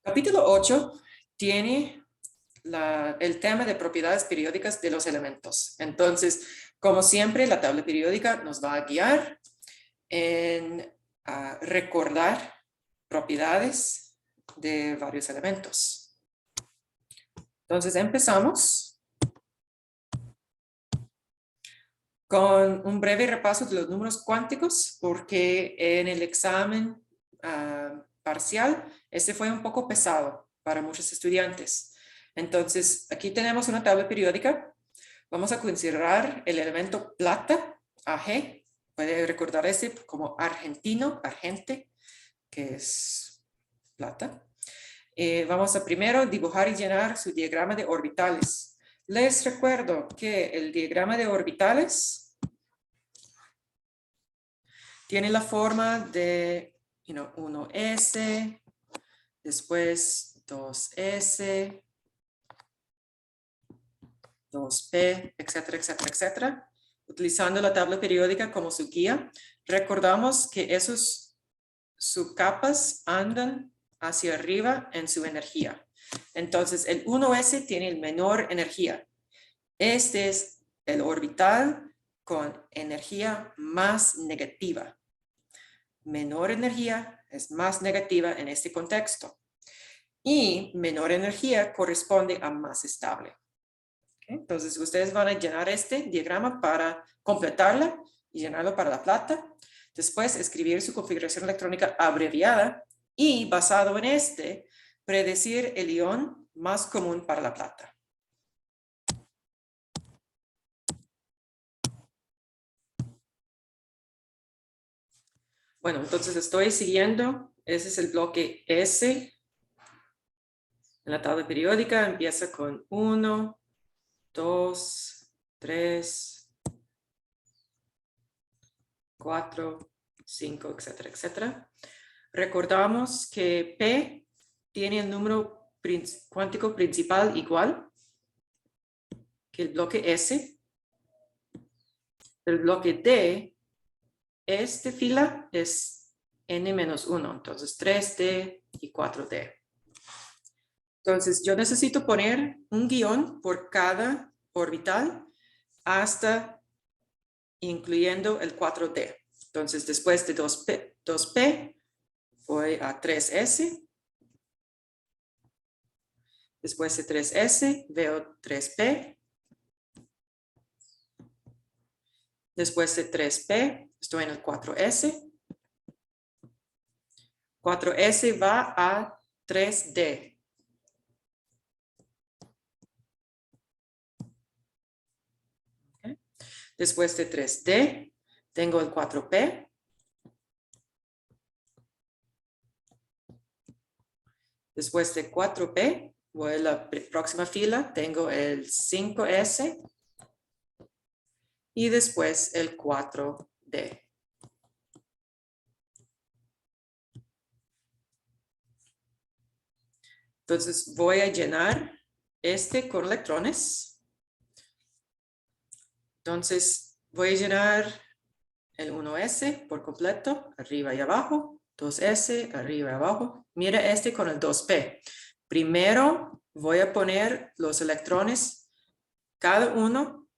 Capítulo 8 tiene el tema de propiedades periódicas de los elementos. Entonces, como siempre, la tabla periódica nos va a guiar en recordar propiedades de varios elementos. Entonces, empezamos con un breve repaso de los números cuánticos, porque en el examen parcial, este fue un poco pesado para muchos estudiantes. Entonces, aquí tenemos una tabla periódica. Vamos a considerar el elemento plata, Ag. Puede recordar ese como argentino, argente, que es plata. Vamos a primero dibujar y llenar su diagrama de orbitales. Les recuerdo que el diagrama de orbitales tiene la forma de 1s, después 2s, 2p, etcétera, etcétera, etcétera. Utilizando la tabla periódica como su guía, recordamos que esos subcapas andan hacia arriba en su energía. Entonces, el 1s tiene el menor energía. Este es el orbital con energía más negativa. Menor energía es más negativa en este contexto. Y menor energía corresponde a más estable. ¿Okay? Entonces, ustedes van a llenar este diagrama para completarla y llenarlo para la plata. Después, escribir su configuración electrónica abreviada y, basado en este, predecir el ion más común para la plata. Bueno, entonces estoy siguiendo. Ese es el bloque S. En la tabla periódica empieza con 1, 2, 3, 4, 5, etcétera, etcétera. Recordamos que P tiene el número cuántico principal igual que el bloque S. El bloque D, esta fila es n-1, entonces 3D y 4D. Entonces yo necesito poner un guión por cada orbital hasta incluyendo el 4D. Entonces después de 2P voy a 3S. Después de 3S veo 3P. Después de 3P estoy en el 4S. 4S va a 3D. Okay. Después de 3D tengo el 4P. Después de 4P voy a la próxima fila, tengo el 5S y después el 4D. Entonces voy a llenar este con electrones. Entonces voy a llenar el 1S por completo, arriba y abajo, 2S, arriba y abajo. Mira este con el 2P. Primero voy a poner los electrones, cada uno,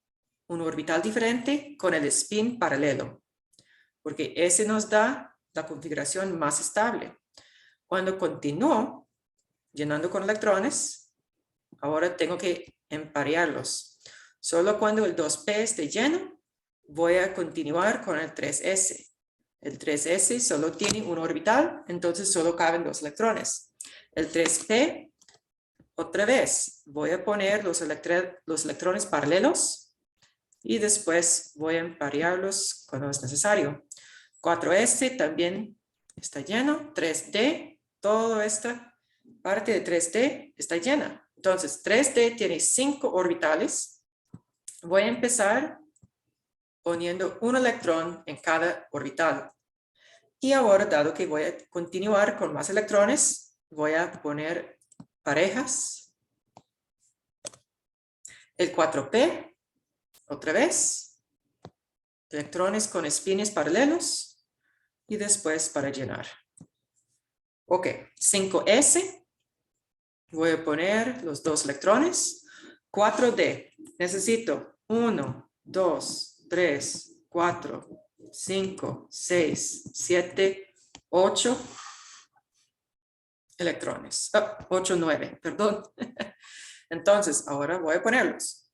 un orbital diferente con el spin paralelo, porque ese nos da la configuración más estable. Cuando continúo llenando con electrones, ahora tengo que emparearlos. Solo cuando el 2P esté lleno, voy a continuar con el 3S. El 3S solo tiene un orbital, entonces solo caben 2 electrones. El 3P, otra vez, voy a poner los electrones paralelos y después voy a emparearlos cuando es necesario. 4S también está lleno, 3D, toda esta parte de 3D está llena. Entonces, 3D tiene 5 orbitales. Voy a empezar poniendo un electrón en cada orbital. Y ahora, dado que voy a continuar con más electrones, voy a poner parejas. El 4P, otra vez. Electrones con espines paralelos. Y después para llenar. Ok, 5S. Voy a poner los dos electrones. 4D. Necesito 1, 2, 3, 4, 5, 6, 7, 8 electrones. 8, 9, perdón. Entonces, ahora voy a ponerlos.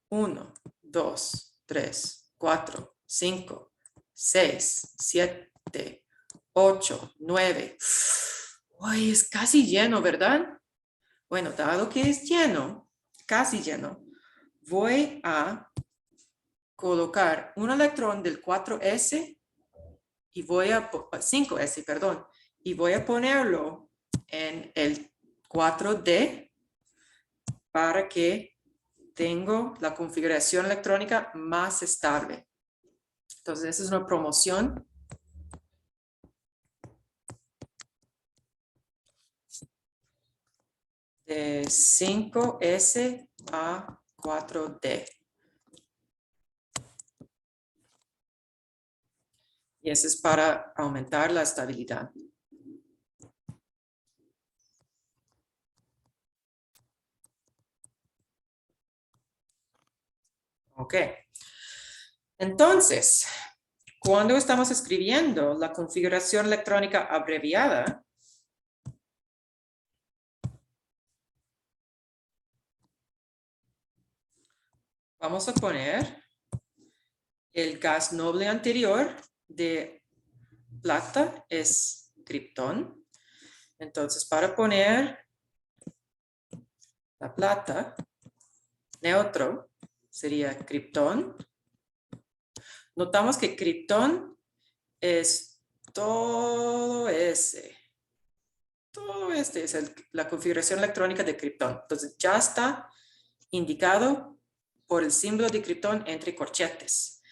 1, 2, 3, 4, 5, 6, 7, 8, 9. Uy, es casi lleno, ¿verdad? Bueno, dado que es lleno, casi lleno, voy a colocar un electrón del 4S y voy a 5S, perdón, y voy a ponerlo en el 4D para que tenga la configuración electrónica más estable. Entonces, esa es una promoción. De 5S a 4D. Y eso es para aumentar la estabilidad. Ok. Entonces, cuando estamos escribiendo la configuración electrónica abreviada, vamos a poner el gas noble anterior de plata es criptón. Entonces, para poner la plata, neutro, sería criptón. Notamos que criptón es todo ese. Todo este es la configuración electrónica de criptón. Entonces, ya está indicado por el símbolo de criptón entre corchetes.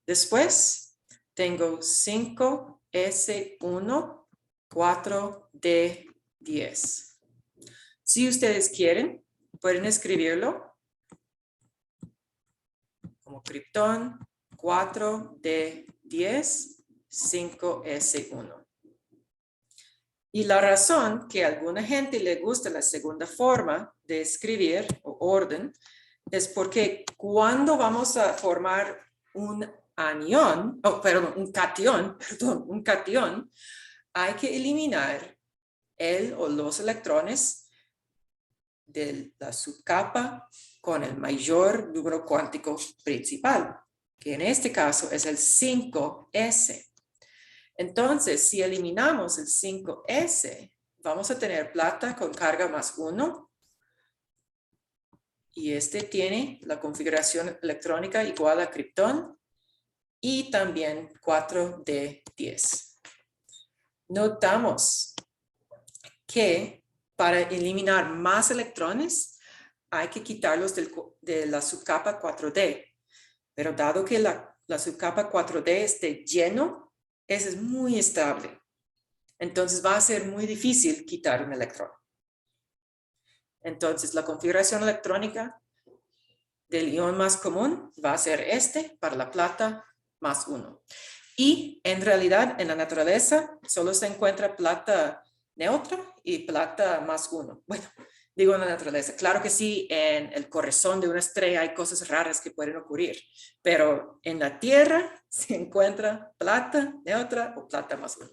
Después, tengo 5S1, 4D10. Si ustedes quieren, pueden escribirlo como criptón 4D10, 5S1. Y la razón que a alguna gente le gusta la segunda forma de escribir o orden es porque cuando vamos a formar un anión, un catión, hay que eliminar el o los electrones de la subcapa con el mayor número cuántico principal, que en este caso es el 5S. Entonces, si eliminamos el 5S, vamos a tener plata con carga más 1. Y este tiene la configuración electrónica igual a criptón y también 4D10. Notamos que para eliminar más electrones hay que quitarlos de la subcapa 4D. Pero dado que la subcapa 4D esté lleno, ese es muy estable. Entonces va a ser muy difícil quitar un electrón. Entonces la configuración electrónica del ion más común va a ser este para la plata más 1. Y en realidad en la naturaleza solo se encuentra plata neutra y plata más 1. Bueno, digo en la naturaleza. Claro que sí, en el corazón de una estrella hay cosas raras que pueden ocurrir, pero en la Tierra se encuentra plata neutra o plata más 1.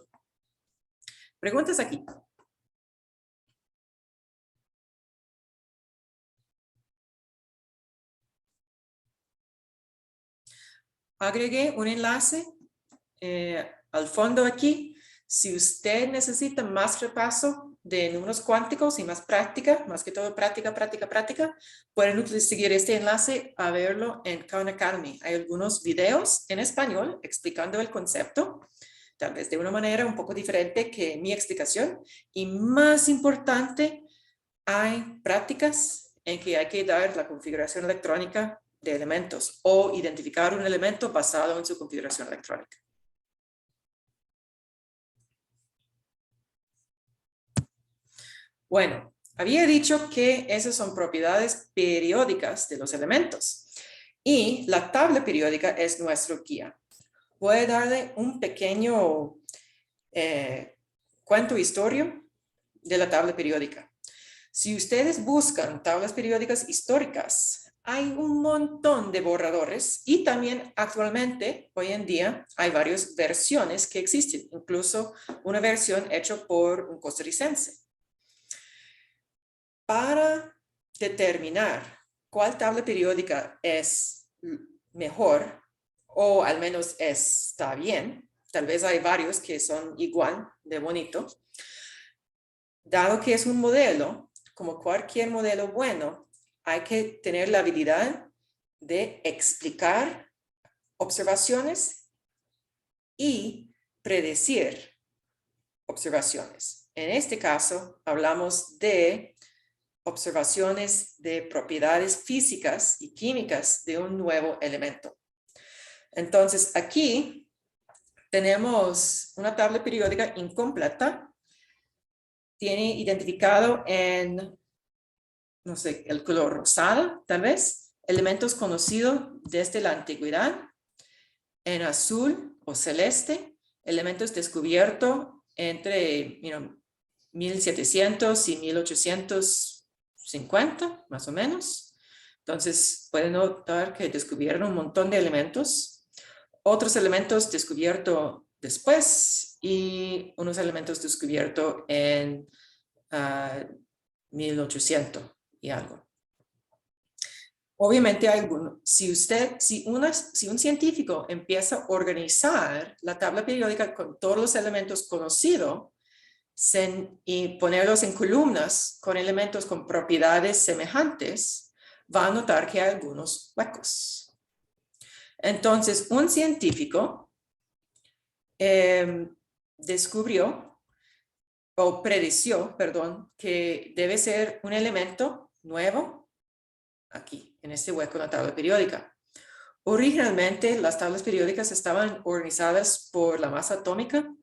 Preguntas aquí. Agregué un enlace al fondo aquí. Si usted necesita más repaso de números cuánticos y más práctica, más que todo práctica, pueden seguir este enlace a verlo en Khan Academy. Hay algunos videos en español explicando el concepto, tal vez de una manera un poco diferente que mi explicación. Y más importante, hay prácticas en que hay que dar la configuración electrónica de elementos o identificar un elemento basado en su configuración electrónica. Bueno, había dicho que esas son propiedades periódicas de los elementos y la tabla periódica es nuestro guía. Voy a darle un pequeño cuento historia de la tabla periódica. Si ustedes buscan tablas periódicas históricas, hay un montón de borradores y también actualmente, hoy en día, hay varias versiones que existen, incluso una versión hecha por un costarricense. Para determinar cuál tabla periódica es mejor o al menos está bien, tal vez hay varios que son igual de bonito, dado que es un modelo, como cualquier modelo bueno, hay que tener la habilidad de explicar observaciones y predecir observaciones. En este caso, hablamos de observaciones de propiedades físicas y químicas de un nuevo elemento. Entonces, aquí tenemos una tabla periódica incompleta. Tiene identificado en, no sé, el color rosado, tal vez, elementos conocidos desde la antigüedad. En azul o celeste, elementos descubiertos entre 1700 y 1850, más o menos. Entonces, pueden notar que descubrieron un montón de elementos. Otros elementos descubiertos después y unos elementos descubiertos en 1800 y algo. Obviamente si un científico empieza a organizar la tabla periódica con todos los elementos conocidos y ponerlos en columnas con elementos con propiedades semejantes, va a notar que hay algunos huecos. Entonces, un científico descubrió o predició, perdón, que debe ser un elemento nuevo aquí, en este hueco en la tabla periódica. Originalmente, las tablas periódicas estaban organizadas por la masa atómica,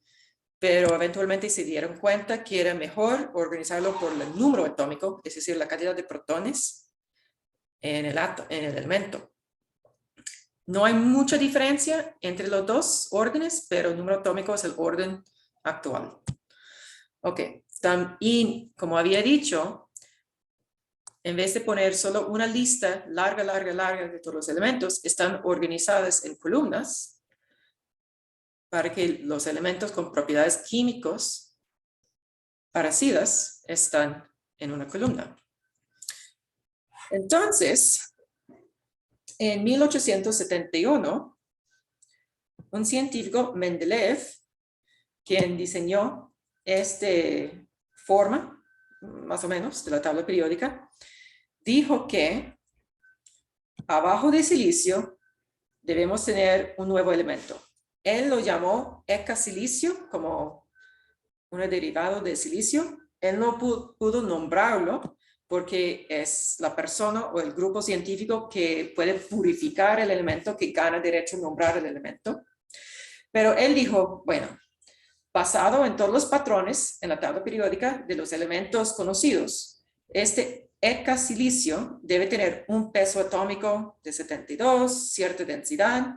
pero eventualmente se dieron cuenta que era mejor organizarlo por el número atómico, es decir, la cantidad de protones en el elemento. No hay mucha diferencia entre los dos órdenes, pero el número atómico es el orden actual. Ok, y como había dicho, en vez de poner solo una lista larga de todos los elementos, están organizadas en columnas para que los elementos con propiedades químicas parecidas están en una columna. Entonces, en 1871, un científico, Mendeleev, quien diseñó esta forma, más o menos, de la tabla periódica, dijo que abajo de silicio debemos tener un nuevo elemento. Él lo llamó ecasilicio, como un derivado de silicio. Él no pudo nombrarlo porque es la persona o el grupo científico que puede purificar el elemento, que gana derecho a nombrar el elemento. Pero él dijo, bueno, basado en todos los patrones en la tabla periódica de los elementos conocidos, este ecasilicio debe tener un peso atómico de 72, cierta densidad,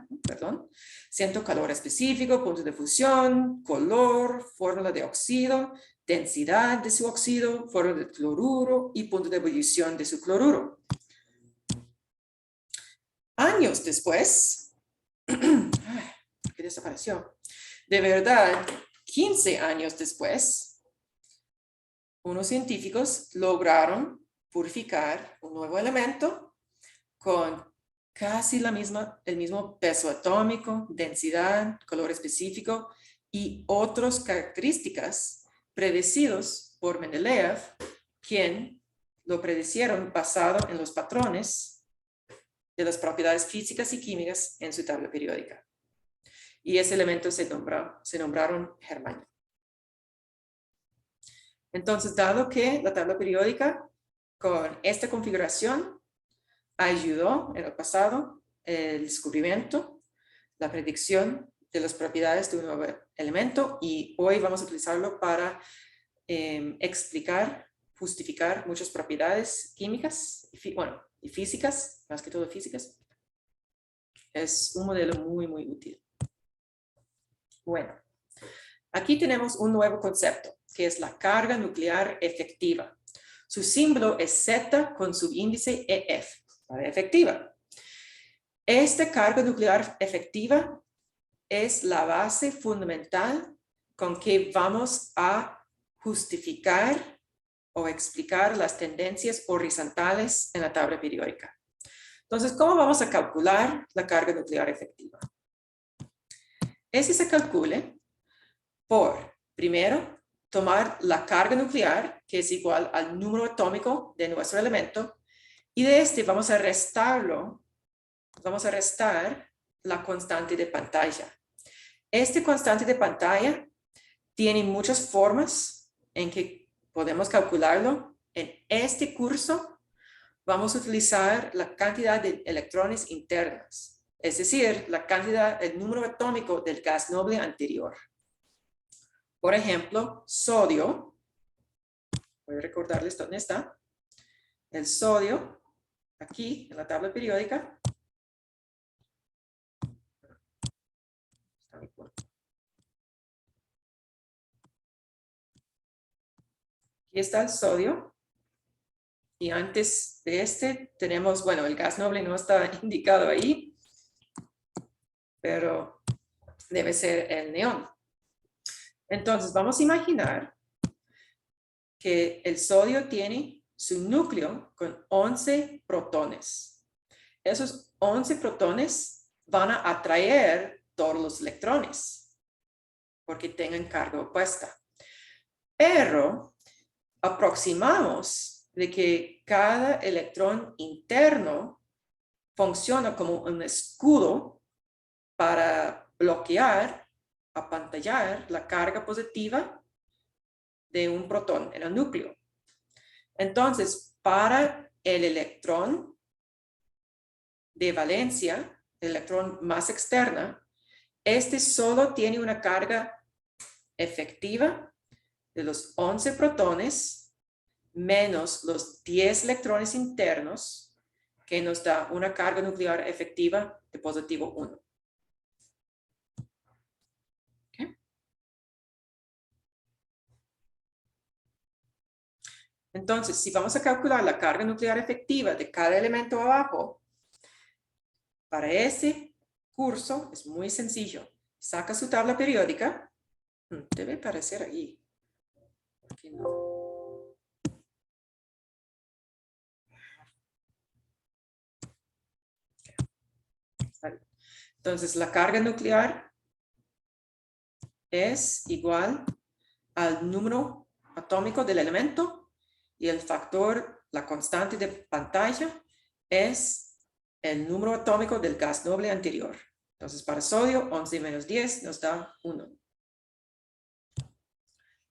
cierto calor específico, punto de fusión, color, fórmula de óxido, densidad de su óxido, fórmula de cloruro y punto de ebullición de su cloruro. Años después, que desapareció, de verdad, 15 años después, unos científicos lograron purificar un nuevo elemento con casi el mismo peso atómico, densidad, color específico y otras características predecidos por Mendeleev, quien lo predicieron basado en los patrones de las propiedades físicas y químicas en su tabla periódica. Y ese elemento se nombraron germanio. Entonces, dado que la tabla periódica con esta configuración ayudó en el pasado el descubrimiento, la predicción de las propiedades de un nuevo elemento, y hoy vamos a utilizarlo para explicar, justificar muchas propiedades químicas y físicas, más que todo físicas. Es un modelo muy, muy útil. Bueno, aquí tenemos un nuevo concepto, que es la carga nuclear efectiva. Su símbolo es Z con su índice EF, para efectiva. Esta carga nuclear efectiva es la base fundamental con que vamos a justificar o explicar las tendencias horizontales en la tabla periódica. Entonces, ¿cómo vamos a calcular la carga nuclear efectiva? Se calcule por, primero, tomar la carga nuclear, que es igual al número atómico de nuestro elemento, y de este vamos a restar la constante de pantalla. Este constante de pantalla tiene muchas formas en que podemos calcularlo. En este curso vamos a utilizar la cantidad de electrones internos, es decir, el número atómico del gas noble anterior. Por ejemplo, sodio, voy a recordarles dónde está. El sodio, aquí en la tabla periódica. Aquí está el sodio. Y antes de este tenemos, bueno, el gas noble no está indicado ahí, pero debe ser el neón. Entonces vamos a imaginar que el sodio tiene su núcleo con 11 protones. Esos 11 protones van a atraer todos los electrones porque tengan carga opuesta. Pero aproximamos de que cada electrón interno funciona como un escudo para bloquear, apantallar la carga positiva de un protón en el núcleo. Entonces, para el electrón de valencia, el electrón más externa, este solo tiene una carga efectiva de los 11 protones menos los 10 electrones internos, que nos da una carga nuclear efectiva de positivo 1. ¿Okay? Entonces, si vamos a calcular la carga nuclear efectiva de cada elemento abajo, para ese curso es muy sencillo. Saca su tabla periódica. Debe aparecer ahí. Aquí no. Entonces, la carga nuclear es igual al número atómico del elemento y el factor, la constante de pantalla, es el número atómico del gas noble anterior. Entonces, para sodio, 11 menos 10 nos da 1.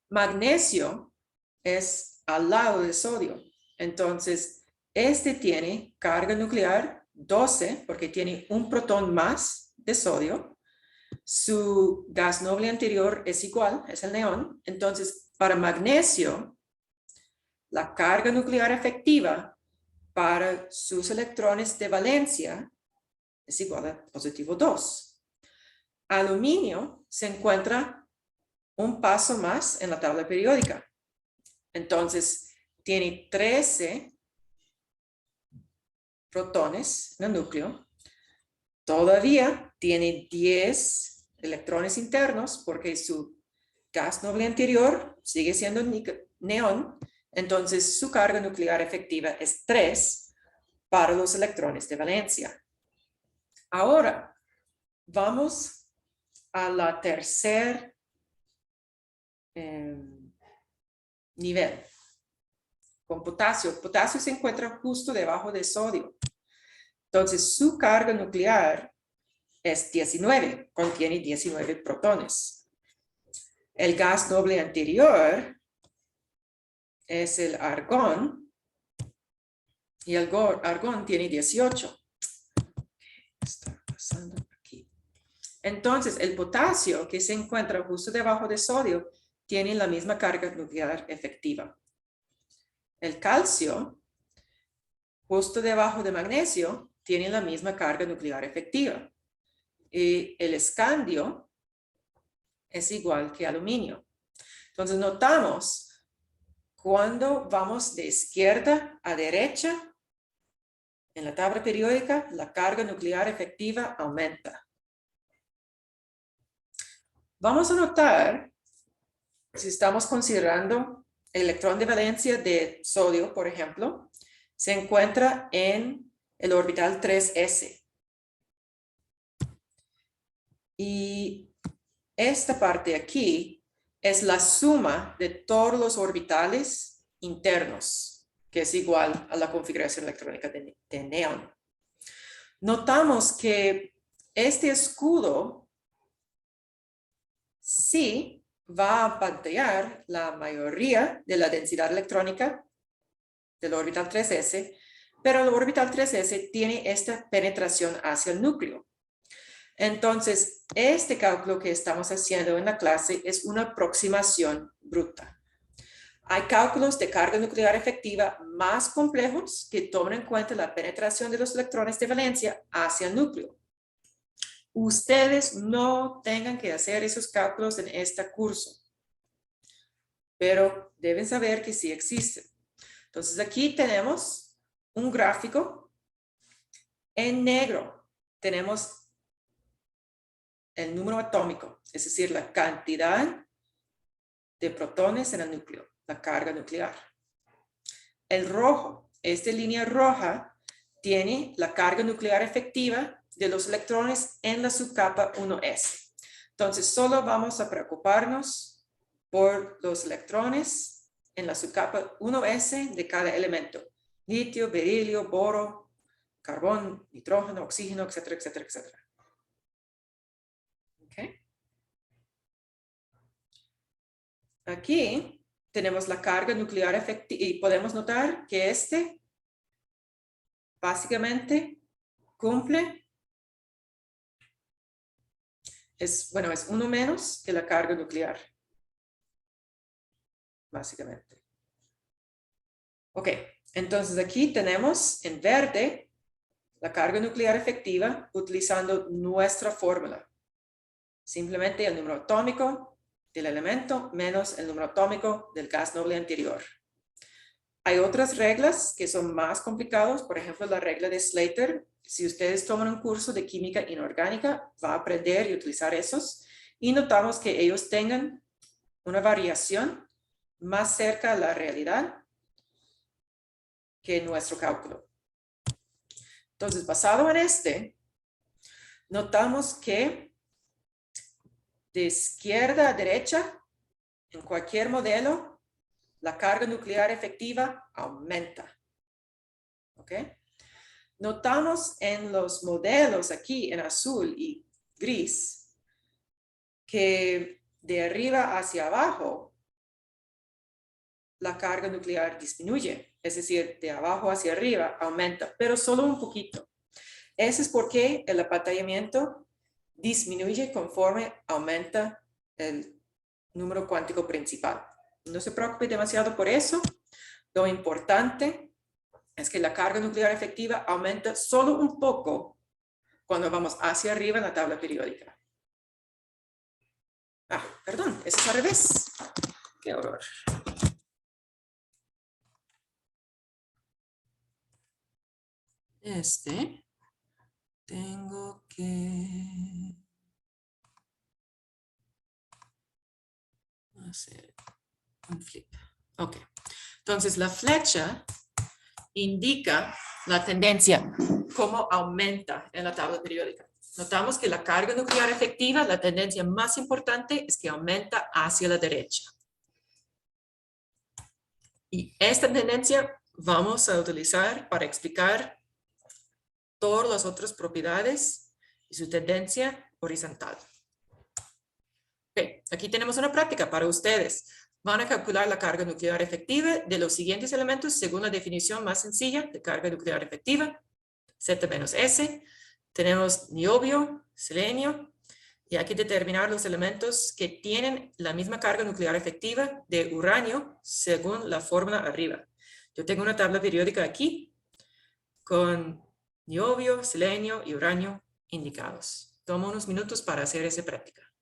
Magnesio es al lado de sodio. Entonces, este tiene carga nuclear 12 porque tiene un protón más de sodio. Su gas noble anterior es igual, es el neón. Entonces, para magnesio, la carga nuclear efectiva para sus electrones de valencia es igual a positivo 2. Aluminio se encuentra un paso más en la tabla periódica. Entonces, tiene 13 protones en el núcleo. Todavía tiene 10 electrones internos porque su gas noble anterior sigue siendo neón. Entonces, su carga nuclear efectiva es 3 para los electrones de valencia. Ahora, vamos a la tercer nivel. Con potasio. Potasio se encuentra justo debajo de sodio. Entonces, su carga nuclear es 19, contiene 19 protones. El gas noble anterior es el argón, y el argón tiene 18. ¿Qué está pasando aquí? Entonces, el potasio, que se encuentra justo debajo de sodio, tiene la misma carga nuclear efectiva. El calcio, justo debajo de magnesio, tiene la misma carga nuclear efectiva. Y el escandio es igual que aluminio. Entonces notamos cuando vamos de izquierda a derecha, en la tabla periódica, la carga nuclear efectiva aumenta. Vamos a notar, si estamos considerando el electrón de valencia de sodio, por ejemplo, se encuentra en el orbital 3s. Y esta parte aquí es la suma de todos los orbitales internos, que es igual a la configuración electrónica de neón. Notamos que este escudo sí va a pantallar la mayoría de la densidad electrónica del orbital 3s, pero el orbital 3s tiene esta penetración hacia el núcleo. Entonces, este cálculo que estamos haciendo en la clase es una aproximación bruta. Hay cálculos de carga nuclear efectiva más complejos que toman en cuenta la penetración de los electrones de valencia hacia el núcleo. Ustedes no tengan que hacer esos cálculos en este curso, pero deben saber que sí existen. Entonces, aquí tenemos un gráfico. En negro tenemos el número atómico, es decir, la cantidad de protones en el núcleo, la carga nuclear. El rojo, esta línea roja, tiene la carga nuclear efectiva de los electrones en la subcapa 1s. Entonces, solo vamos a preocuparnos por los electrones en la subcapa 1s de cada elemento. Litio, berilio, boro, carbón, nitrógeno, oxígeno, etcétera, etcétera, etcétera. Okay. Aquí tenemos la carga nuclear efectiva y podemos notar que este básicamente cumple, es uno menos que la carga nuclear, básicamente. Ok, entonces aquí tenemos en verde la carga nuclear efectiva utilizando nuestra fórmula. Simplemente el número atómico del elemento menos el número atómico del gas noble anterior. Hay otras reglas que son más complicadas, por ejemplo, la regla de Slater. Si ustedes toman un curso de química inorgánica, va a aprender y utilizar esos. Y notamos que ellos tengan una variación más cerca a la realidad que nuestro cálculo. Entonces, basado en este, notamos que de izquierda a derecha, en cualquier modelo, la carga nuclear efectiva aumenta. ¿Ok? Notamos en los modelos aquí en azul y gris que de arriba hacia abajo la carga nuclear disminuye. Es decir, de abajo hacia arriba aumenta, pero solo un poquito. Eso es porque el apantallamiento disminuye conforme aumenta el número cuántico principal. No se preocupe demasiado por eso. Lo importante es que la carga nuclear efectiva aumenta solo un poco cuando vamos hacia arriba en la tabla periódica. Ah, perdón, eso es al revés. Qué horror. Tengo que hacer un flip. Ok. Entonces, la flecha indica la tendencia, cómo aumenta en la tabla periódica. Notamos que la carga nuclear efectiva, la tendencia más importante es que aumenta hacia la derecha. Y esta tendencia vamos a utilizar para explicar todas las otras propiedades y su tendencia horizontal. Okay, aquí tenemos una práctica para ustedes. Van a calcular la carga nuclear efectiva de los siguientes elementos según la definición más sencilla de carga nuclear efectiva. Z menos S. Tenemos niobio, selenio. Y hay que determinar los elementos que tienen la misma carga nuclear efectiva de uranio según la fórmula arriba. Yo tengo una tabla periódica aquí con niobio, selenio y uranio indicados. Toma unos minutos para hacer esa práctica.